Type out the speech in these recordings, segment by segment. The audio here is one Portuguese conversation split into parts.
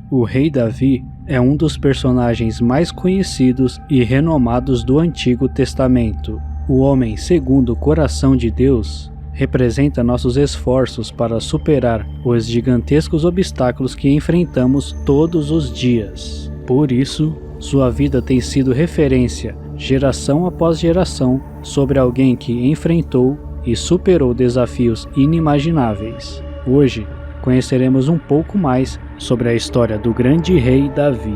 O rei Davi é um dos personagens mais conhecidos e renomados do Antigo Testamento. O homem segundo o coração de Deus representa nossos esforços para superar os gigantescos obstáculos que enfrentamos todos os dias. Por isso, sua vida tem sido referência, geração após geração, sobre alguém que enfrentou e superou desafios inimagináveis. Hoje, conheceremos um pouco mais sobre a história do grande rei Davi.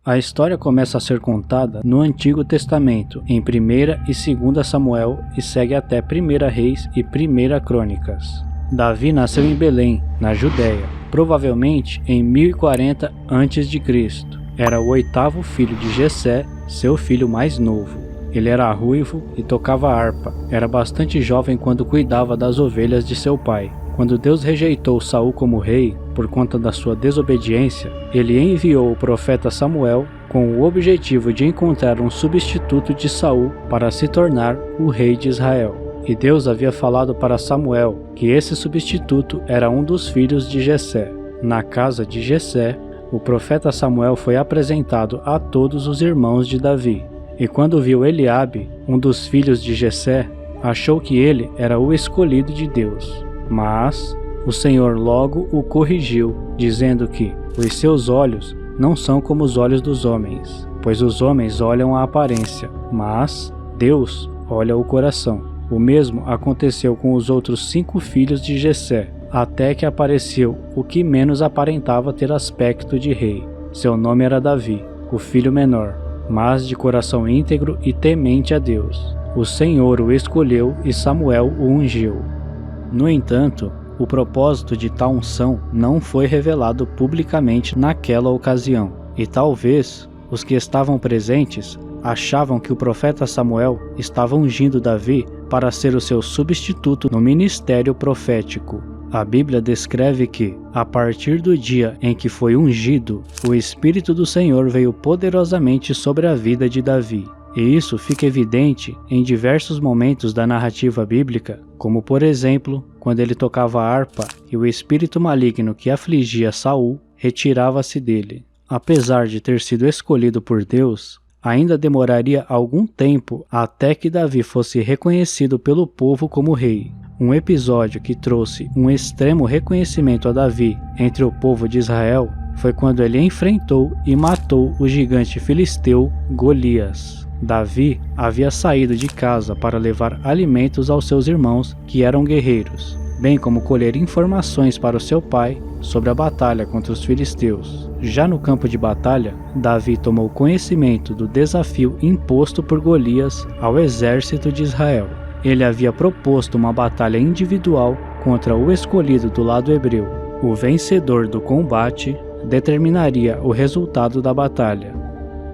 A história começa a ser contada no Antigo Testamento, em 1ª e 2ª Samuel, e segue até 1ª Reis e 1ª Crônicas. Davi nasceu em Belém, na Judéia, provavelmente em 1040 a.C. Era o 8º filho de Jessé, seu filho mais novo. Ele era ruivo e tocava harpa. Era bastante jovem quando cuidava das ovelhas de seu pai. Quando Deus rejeitou Saul como rei, por conta da sua desobediência, ele enviou o profeta Samuel com o objetivo de encontrar um substituto de Saul para se tornar o rei de Israel. E Deus havia falado para Samuel que esse substituto era um dos filhos de Jessé. Na casa de Jessé, o profeta Samuel foi apresentado a todos os irmãos de Davi. E quando viu Eliabe, um dos filhos de Jessé, achou que ele era o escolhido de Deus. Mas o Senhor logo o corrigiu, dizendo que os seus olhos não são como os olhos dos homens, pois os homens olham a aparência, mas Deus olha o coração. O mesmo aconteceu com os outros 5 filhos de Jessé, até que apareceu o que menos aparentava ter aspecto de rei. Seu nome era Davi, o filho menor, mas de coração íntegro e temente a Deus. O Senhor o escolheu e Samuel o ungiu. No entanto, o propósito de tal unção não foi revelado publicamente naquela ocasião, e talvez os que estavam presentes achavam que o profeta Samuel estava ungindo Davi para ser o seu substituto no ministério profético. A Bíblia descreve que, a partir do dia em que foi ungido, o Espírito do Senhor veio poderosamente sobre a vida de Davi. E isso fica evidente em diversos momentos da narrativa bíblica, como por exemplo, quando ele tocava a harpa e o espírito maligno que afligia Saul retirava-se dele. Apesar de ter sido escolhido por Deus, ainda demoraria algum tempo até que Davi fosse reconhecido pelo povo como rei. Um episódio que trouxe um extremo reconhecimento a Davi entre o povo de Israel foi quando ele enfrentou e matou o gigante filisteu Golias. Davi havia saído de casa para levar alimentos aos seus irmãos que eram guerreiros, bem como colher informações para o seu pai sobre a batalha contra os filisteus. Já no campo de batalha, Davi tomou conhecimento do desafio imposto por Golias ao exército de Israel. Ele havia proposto uma batalha individual contra o escolhido do lado hebreu. O vencedor do combate determinaria o resultado da batalha.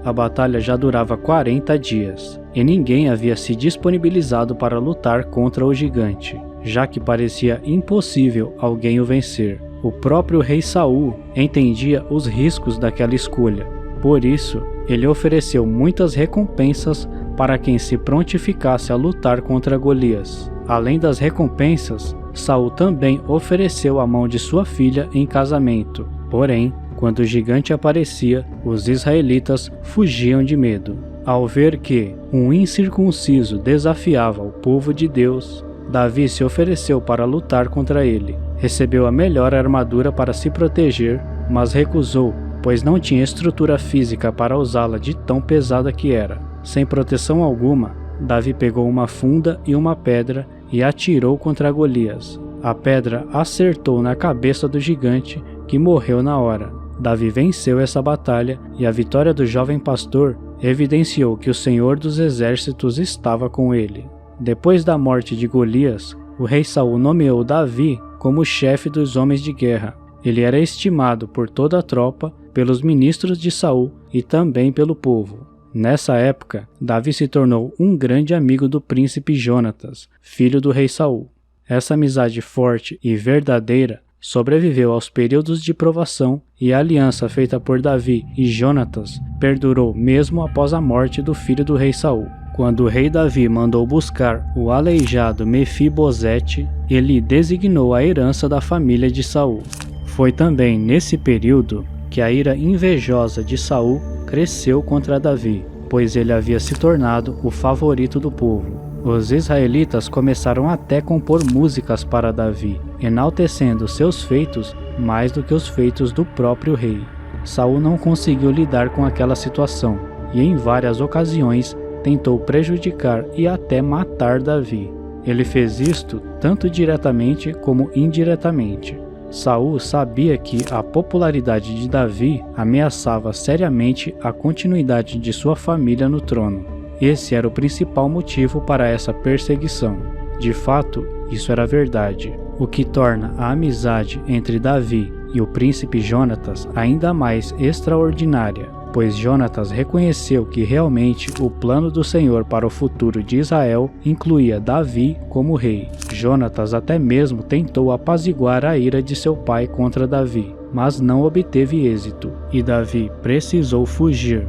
A batalha já durava 40 dias, e ninguém havia se disponibilizado para lutar contra o gigante, já que parecia impossível alguém o vencer. O próprio rei Saul entendia os riscos daquela escolha. Por isso, ele ofereceu muitas recompensas para quem se prontificasse a lutar contra Golias. Além das recompensas, Saul também ofereceu a mão de sua filha em casamento. Porém, quando o gigante aparecia, os israelitas fugiam de medo. Ao ver que um incircunciso desafiava o povo de Deus, Davi se ofereceu para lutar contra ele. Recebeu a melhor armadura para se proteger, mas recusou, pois não tinha estrutura física para usá-la de tão pesada que era. Sem proteção alguma, Davi pegou uma funda e uma pedra e atirou contra Golias. A pedra acertou na cabeça do gigante, que morreu na hora. Davi venceu essa batalha e a vitória do jovem pastor evidenciou que o Senhor dos Exércitos estava com ele. Depois da morte de Golias, o rei Saul nomeou Davi como chefe dos homens de guerra. Ele era estimado por toda a tropa, pelos ministros de Saul e também pelo povo. Nessa época, Davi se tornou um grande amigo do príncipe Jonatas, filho do rei Saul. Essa amizade forte e verdadeira sobreviveu aos períodos de provação, e a aliança feita por Davi e Jonatas perdurou mesmo após a morte do filho do rei Saul. Quando o rei Davi mandou buscar o aleijado Mefibosete, ele designou a herança da família de Saul. Foi também nesse período que a ira invejosa de Saul cresceu contra Davi, pois ele havia se tornado o favorito do povo. Os israelitas começaram até a compor músicas para Davi, enaltecendo seus feitos mais do que os feitos do próprio rei. Saul não conseguiu lidar com aquela situação e em várias ocasiões tentou prejudicar e até matar Davi. Ele fez isto tanto diretamente como indiretamente. Saul sabia que a popularidade de Davi ameaçava seriamente a continuidade de sua família no trono. Esse era o principal motivo para essa perseguição. De fato, isso era verdade, o que torna a amizade entre Davi e o príncipe Jonatas ainda mais extraordinária, pois Jonatas reconheceu que realmente o plano do Senhor para o futuro de Israel incluía Davi como rei. Jonatas até mesmo tentou apaziguar a ira de seu pai contra Davi, mas não obteve êxito, e Davi precisou fugir.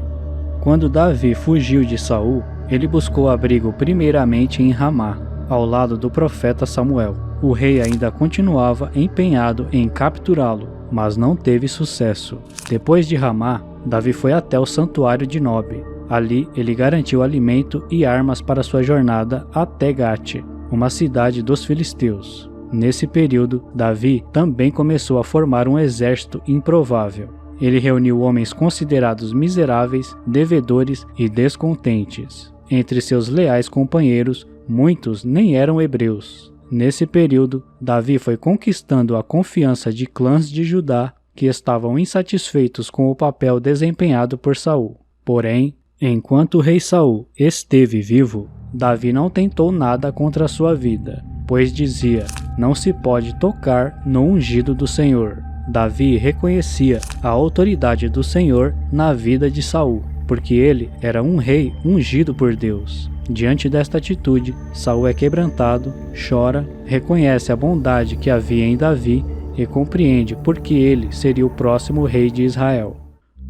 Quando Davi fugiu de Saul, ele buscou abrigo primeiramente em Ramá, ao lado do profeta Samuel. O rei ainda continuava empenhado em capturá-lo, mas não teve sucesso. Depois de Ramá, Davi foi até o santuário de Nob. Ali ele garantiu alimento e armas para sua jornada até Gate, uma cidade dos filisteus. Nesse período, Davi também começou a formar um exército improvável. Ele reuniu homens considerados miseráveis, devedores e descontentes. Entre seus leais companheiros, muitos nem eram hebreus. Nesse período, Davi foi conquistando a confiança de clãs de Judá que estavam insatisfeitos com o papel desempenhado por Saul. Porém, enquanto o rei Saul esteve vivo, Davi não tentou nada contra a sua vida, pois dizia: não se pode tocar no ungido do Senhor. Davi reconhecia a autoridade do Senhor na vida de Saul, porque ele era um rei ungido por Deus. Diante desta atitude, Saul é quebrantado, chora, reconhece a bondade que havia em Davi e compreende por que ele seria o próximo rei de Israel.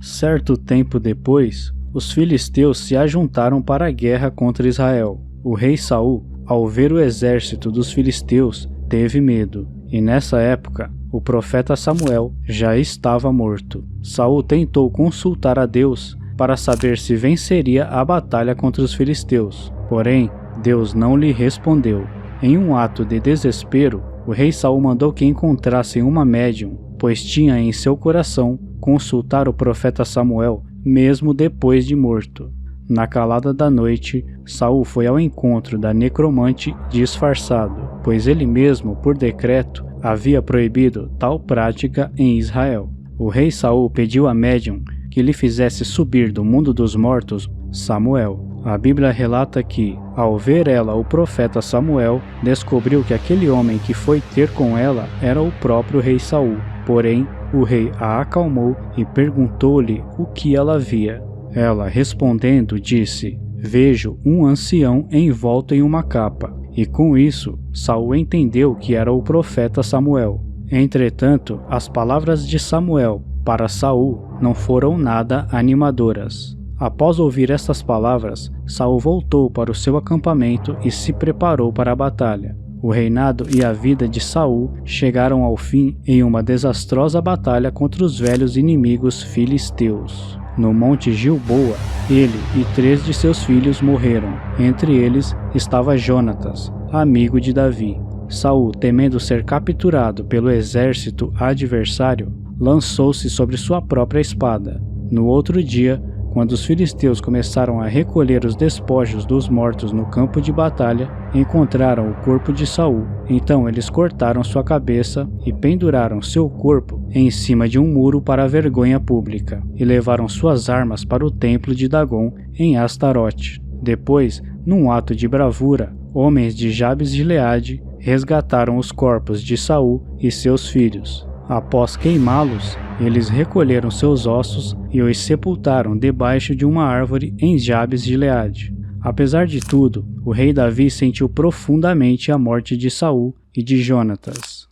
Certo tempo depois, os filisteus se ajuntaram para a guerra contra Israel. O rei Saul, ao ver o exército dos filisteus, teve medo, e nessa época, o profeta Samuel já estava morto. Saul tentou consultar a Deus para saber se venceria a batalha contra os filisteus, porém, Deus não lhe respondeu. Em um ato de desespero, o rei Saul mandou que encontrassem uma médium, pois tinha em seu coração consultar o profeta Samuel, mesmo depois de morto. Na calada da noite, Saul foi ao encontro da necromante disfarçado, pois ele mesmo, por decreto, havia proibido tal prática em Israel. O rei Saul pediu à médium que lhe fizesse subir do mundo dos mortos Samuel. A Bíblia relata que, ao ver ela o profeta Samuel, descobriu que aquele homem que foi ter com ela era o próprio rei Saul. Porém, o rei a acalmou e perguntou-lhe o que ela via. Ela, respondendo, disse: vejo um ancião envolto em uma capa. E com isso, Saul entendeu que era o profeta Samuel. Entretanto, as palavras de Samuel para Saul não foram nada animadoras. Após ouvir estas palavras, Saul voltou para o seu acampamento e se preparou para a batalha. O reinado e a vida de Saul chegaram ao fim em uma desastrosa batalha contra os velhos inimigos filisteus. No monte Gilboa, ele e 3 de seus filhos morreram. Entre eles estava Jonatas, amigo de Davi. Saul, temendo ser capturado pelo exército adversário, lançou-se sobre sua própria espada. No outro dia, quando os filisteus começaram a recolher os despojos dos mortos no campo de batalha, encontraram o corpo de Saul. Então eles cortaram sua cabeça e penduraram seu corpo em cima de um muro para a vergonha pública, e levaram suas armas para o templo de Dagon em Astarote. Depois, num ato de bravura, homens de Jabes de Gileade resgataram os corpos de Saul e seus filhos. Após queimá-los, eles recolheram seus ossos e os sepultaram debaixo de uma árvore em Jabes de Gileade. Apesar de tudo, o rei Davi sentiu profundamente a morte de Saul e de Jonatas.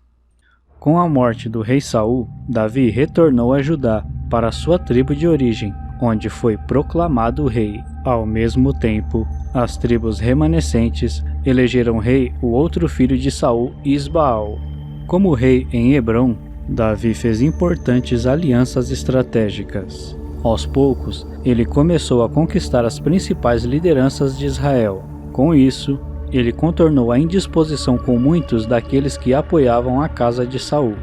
Com a morte do rei Saul, Davi retornou a Judá para sua tribo de origem, onde foi proclamado rei. Ao mesmo tempo, as tribos remanescentes elegeram rei o outro filho de Saul, Isbaal. Como rei em Hebrom, Davi fez importantes alianças estratégicas. Aos poucos, ele começou a conquistar as principais lideranças de Israel. Com isso, ele contornou a indisposição com muitos daqueles que apoiavam a casa de Saul.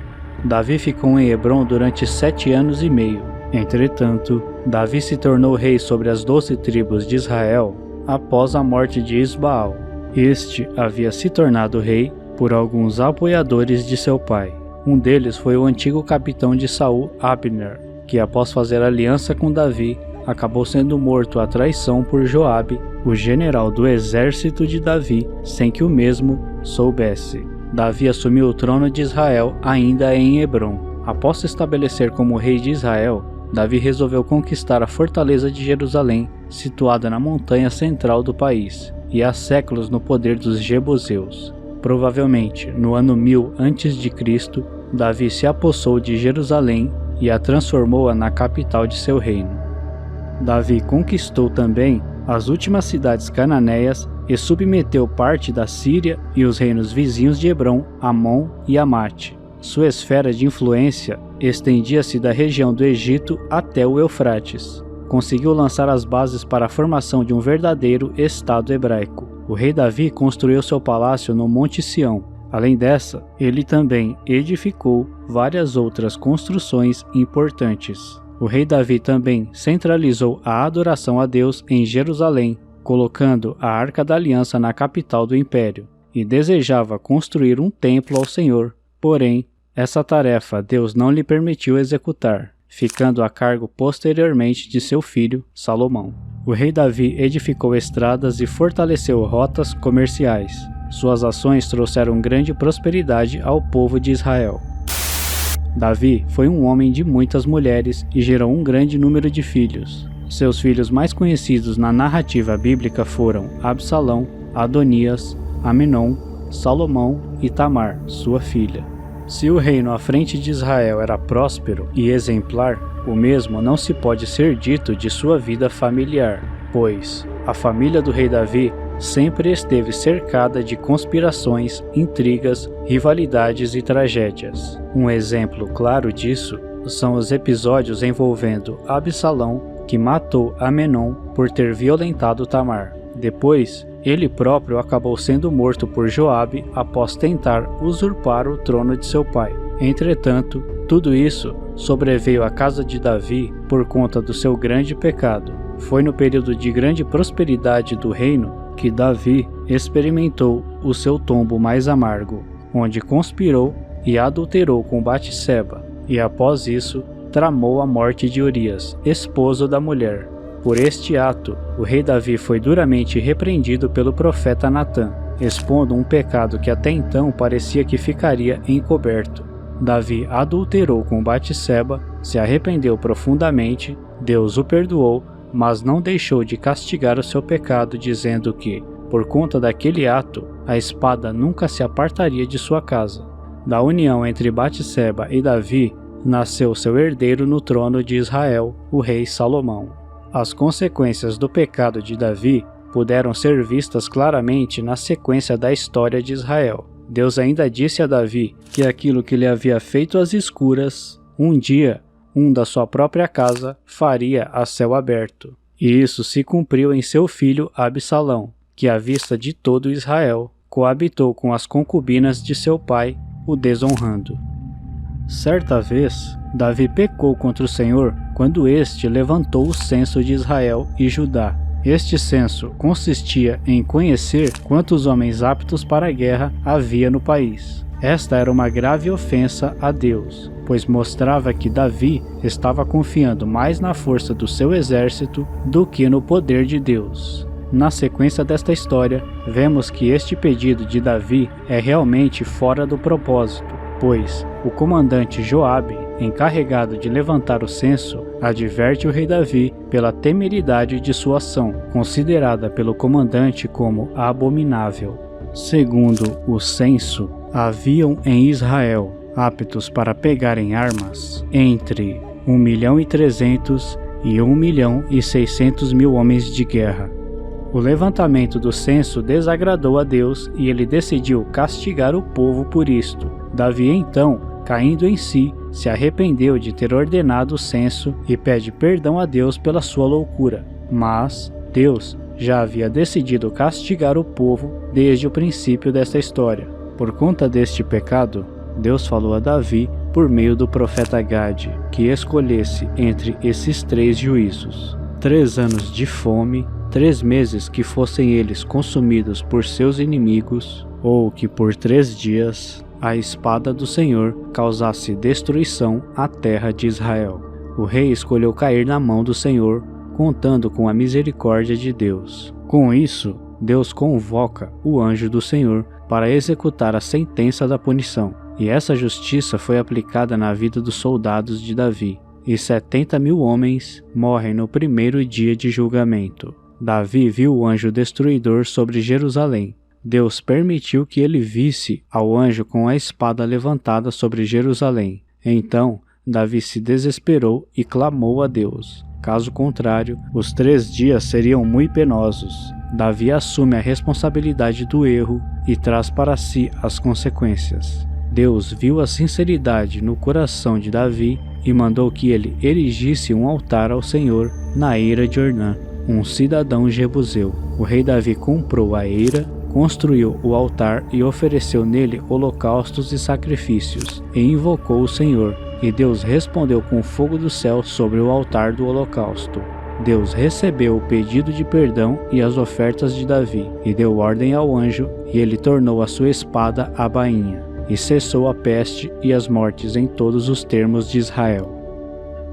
Davi ficou em Hebrom durante 7 anos e meio. Entretanto, Davi se tornou rei sobre as 12 tribos de Israel após a morte de Isbaal. Este havia se tornado rei por alguns apoiadores de seu pai. Um deles foi o antigo capitão de Saul, Abner, que após fazer aliança com Davi, acabou sendo morto à traição por Joabe, o general do exército de Davi, sem que o mesmo soubesse. Davi assumiu o trono de Israel ainda em Hebrom. Após se estabelecer como rei de Israel, Davi resolveu conquistar a fortaleza de Jerusalém, situada na montanha central do país, e há séculos no poder dos jebuseus. Provavelmente, no ano 1000 a.C., Davi se apossou de Jerusalém e a transformou-a na capital de seu reino. Davi conquistou também as últimas cidades cananeias e submeteu parte da Síria e os reinos vizinhos de Hebrom, Amon e Amate. Sua esfera de influência estendia-se da região do Egito até o Eufrates. Conseguiu lançar as bases para a formação de um verdadeiro Estado hebraico. O rei Davi construiu seu palácio no Monte Sião. Além dessa, ele também edificou várias outras construções importantes. O rei Davi também centralizou a adoração a Deus em Jerusalém, colocando a Arca da Aliança na capital do império, e desejava construir um templo ao Senhor. Porém, essa tarefa Deus não lhe permitiu executar, ficando a cargo posteriormente de seu filho, Salomão. O rei Davi edificou estradas e fortaleceu rotas comerciais. Suas ações trouxeram grande prosperidade ao povo de Israel. Davi foi um homem de muitas mulheres e gerou um grande número de filhos. Seus filhos mais conhecidos na narrativa bíblica foram Absalão, Adonias, Aminon, Salomão e Tamar, sua filha. Se o reino à frente de Israel era próspero e exemplar, o mesmo não se pode ser dito de sua vida familiar, pois a família do rei Davi sempre esteve cercada de conspirações, intrigas, rivalidades e tragédias. Um exemplo claro disso são os episódios envolvendo Absalão, que matou Amenon por ter violentado Tamar. Depois, ele próprio acabou sendo morto por Joabe após tentar usurpar o trono de seu pai. Entretanto, tudo isso sobreveio à casa de Davi por conta do seu grande pecado. Foi no período de grande prosperidade do reino que Davi experimentou o seu tombo mais amargo, onde conspirou e adulterou com Batseba, e após isso tramou a morte de Urias, esposo da mulher. Por este ato, o rei Davi foi duramente repreendido pelo profeta Natã, expondo um pecado que até então parecia que ficaria encoberto. Davi adulterou com Batseba, se arrependeu profundamente, Deus o perdoou, mas não deixou de castigar o seu pecado, dizendo que, por conta daquele ato, a espada nunca se apartaria de sua casa. Da união entre Batseba e Davi, nasceu seu herdeiro no trono de Israel, o rei Salomão. As consequências do pecado de Davi puderam ser vistas claramente na sequência da história de Israel. Deus ainda disse a Davi que aquilo que ele havia feito às escuras, um dia, um da sua própria casa faria a céu aberto. E isso se cumpriu em seu filho Absalão, que à vista de todo Israel, coabitou com as concubinas de seu pai, o desonrando. Certa vez, Davi pecou contra o Senhor quando este levantou o censo de Israel e Judá. Este censo consistia em conhecer quantos homens aptos para a guerra havia no país. Esta era uma grave ofensa a Deus, pois mostrava que Davi estava confiando mais na força do seu exército do que no poder de Deus. Na sequência desta história, vemos que este pedido de Davi é realmente fora do propósito, pois o comandante Joabe, encarregado de levantar o censo, adverte o rei Davi pela temeridade de sua ação, considerada pelo comandante como abominável. Segundo o censo, haviam em Israel, aptos para pegarem armas, entre 1.300.000 e 1.600.000 homens de guerra. O levantamento do censo desagradou a Deus e ele decidiu castigar o povo por isto. Davi então, caindo em si, se arrependeu de ter ordenado o censo e pede perdão a Deus pela sua loucura. Mas Deus já havia decidido castigar o povo desde o princípio desta história. Por conta deste pecado, Deus falou a Davi por meio do profeta Gade que escolhesse entre esses 3 juízos: 3 anos de fome, 3 meses que fossem eles consumidos por seus inimigos, ou que por 3 dias a espada do Senhor causasse destruição à terra de Israel. O rei escolheu cair na mão do Senhor, contando com a misericórdia de Deus. Com isso, Deus convoca o anjo do Senhor para executar a sentença da punição. E essa justiça foi aplicada na vida dos soldados de Davi. E 70.000 homens morrem no primeiro dia de julgamento. Davi viu o anjo destruidor sobre Jerusalém. Deus permitiu que ele visse ao anjo com a espada levantada sobre Jerusalém. Então, Davi se desesperou e clamou a Deus. Caso contrário, os 3 dias seriam muito penosos. Davi assume a responsabilidade do erro e traz para si as consequências. Deus viu a sinceridade no coração de Davi e mandou que ele erigisse um altar ao Senhor na eira de Ornã, um cidadão jebuseu. O rei Davi comprou a eira, construiu o altar e ofereceu nele holocaustos e sacrifícios, e invocou o Senhor, e Deus respondeu com fogo do céu sobre o altar do holocausto. Deus recebeu o pedido de perdão e as ofertas de Davi, e deu ordem ao anjo, e ele tornou a sua espada a bainha, e cessou a peste e as mortes em todos os termos de Israel.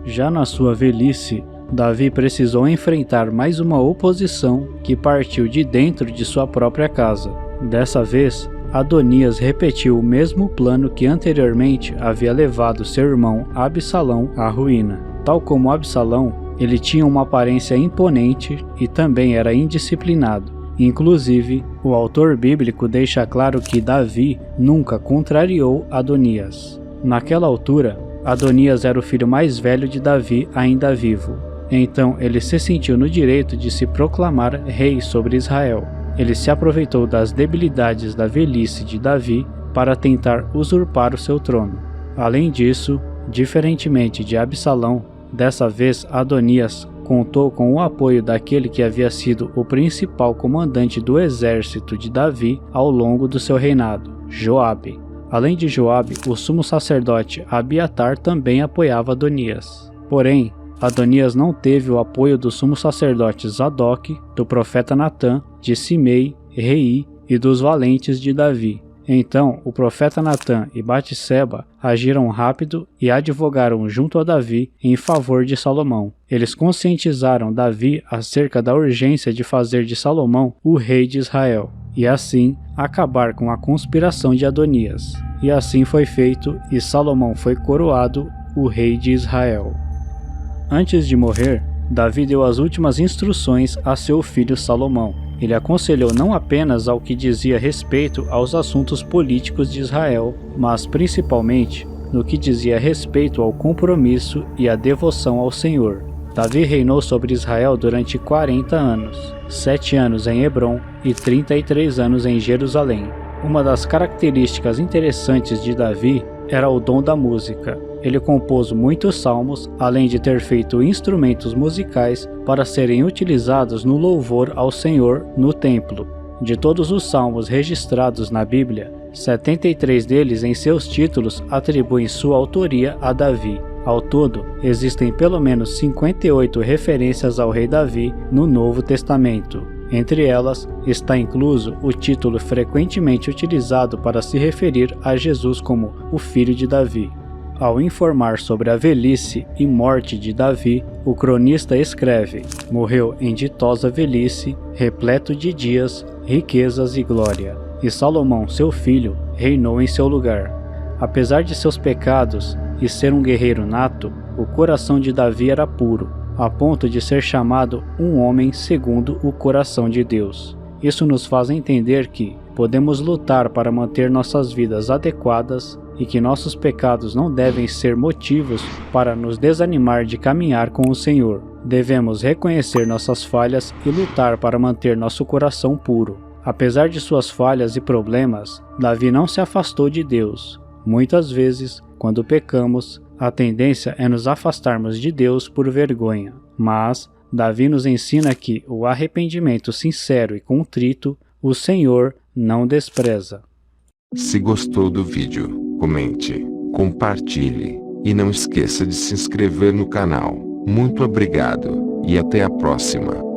Já na sua velhice, Davi precisou enfrentar mais uma oposição que partiu de dentro de sua própria casa. Dessa vez, Adonias repetiu o mesmo plano que anteriormente havia levado seu irmão Absalão à ruína. Tal como Absalão, ele tinha uma aparência imponente e também era indisciplinado. Inclusive, o autor bíblico deixa claro que Davi nunca contrariou Adonias. Naquela altura, Adonias era o filho mais velho de Davi ainda vivo. Então ele se sentiu no direito de se proclamar rei sobre Israel. Ele se aproveitou das debilidades da velhice de Davi para tentar usurpar o seu trono. Além disso, diferentemente de Absalão, dessa vez Adonias contou com o apoio daquele que havia sido o principal comandante do exército de Davi ao longo do seu reinado, Joabe. Além de Joabe, o sumo sacerdote Abiatar também apoiava Adonias. Porém, Adonias não teve o apoio do sumo sacerdote Zadok, do profeta Natã, de Simei, Rei e dos valentes de Davi. Então o profeta Natã e Batseba agiram rápido e advogaram junto a Davi em favor de Salomão. Eles conscientizaram Davi acerca da urgência de fazer de Salomão o rei de Israel, e assim acabar com a conspiração de Adonias. E assim foi feito, e Salomão foi coroado o rei de Israel. Antes de morrer, Davi deu as últimas instruções a seu filho Salomão. Ele aconselhou não apenas ao que dizia respeito aos assuntos políticos de Israel, mas principalmente no que dizia respeito ao compromisso e à devoção ao Senhor. Davi reinou sobre Israel durante 40 anos, 7 anos em Hebrom e 33 anos em Jerusalém. Uma das características interessantes de Davi era o dom da música. Ele compôs muitos salmos, além de ter feito instrumentos musicais para serem utilizados no louvor ao Senhor no templo. De todos os salmos registrados na Bíblia, 73 deles em seus títulos atribuem sua autoria a Davi. Ao todo, existem pelo menos 58 referências ao rei Davi no Novo Testamento. Entre elas, está incluso o título frequentemente utilizado para se referir a Jesus como o Filho de Davi. Ao informar sobre a velhice e morte de Davi, o cronista escreve: morreu em ditosa velhice, repleto de dias, riquezas e glória. E Salomão, seu filho, reinou em seu lugar. Apesar de seus pecados e ser um guerreiro nato, o coração de Davi era puro, a ponto de ser chamado um homem segundo o coração de Deus. Isso nos faz entender que podemos lutar para manter nossas vidas adequadas e que nossos pecados não devem ser motivos para nos desanimar de caminhar com o Senhor. Devemos reconhecer nossas falhas e lutar para manter nosso coração puro. Apesar de suas falhas e problemas, Davi não se afastou de Deus. Muitas vezes, quando pecamos, a tendência é nos afastarmos de Deus por vergonha. Mas Davi nos ensina que o arrependimento sincero e contrito, o Senhor não despreza. Se gostou do vídeo, comente, compartilhe, e não esqueça de se inscrever no canal. Muito obrigado, e até a próxima.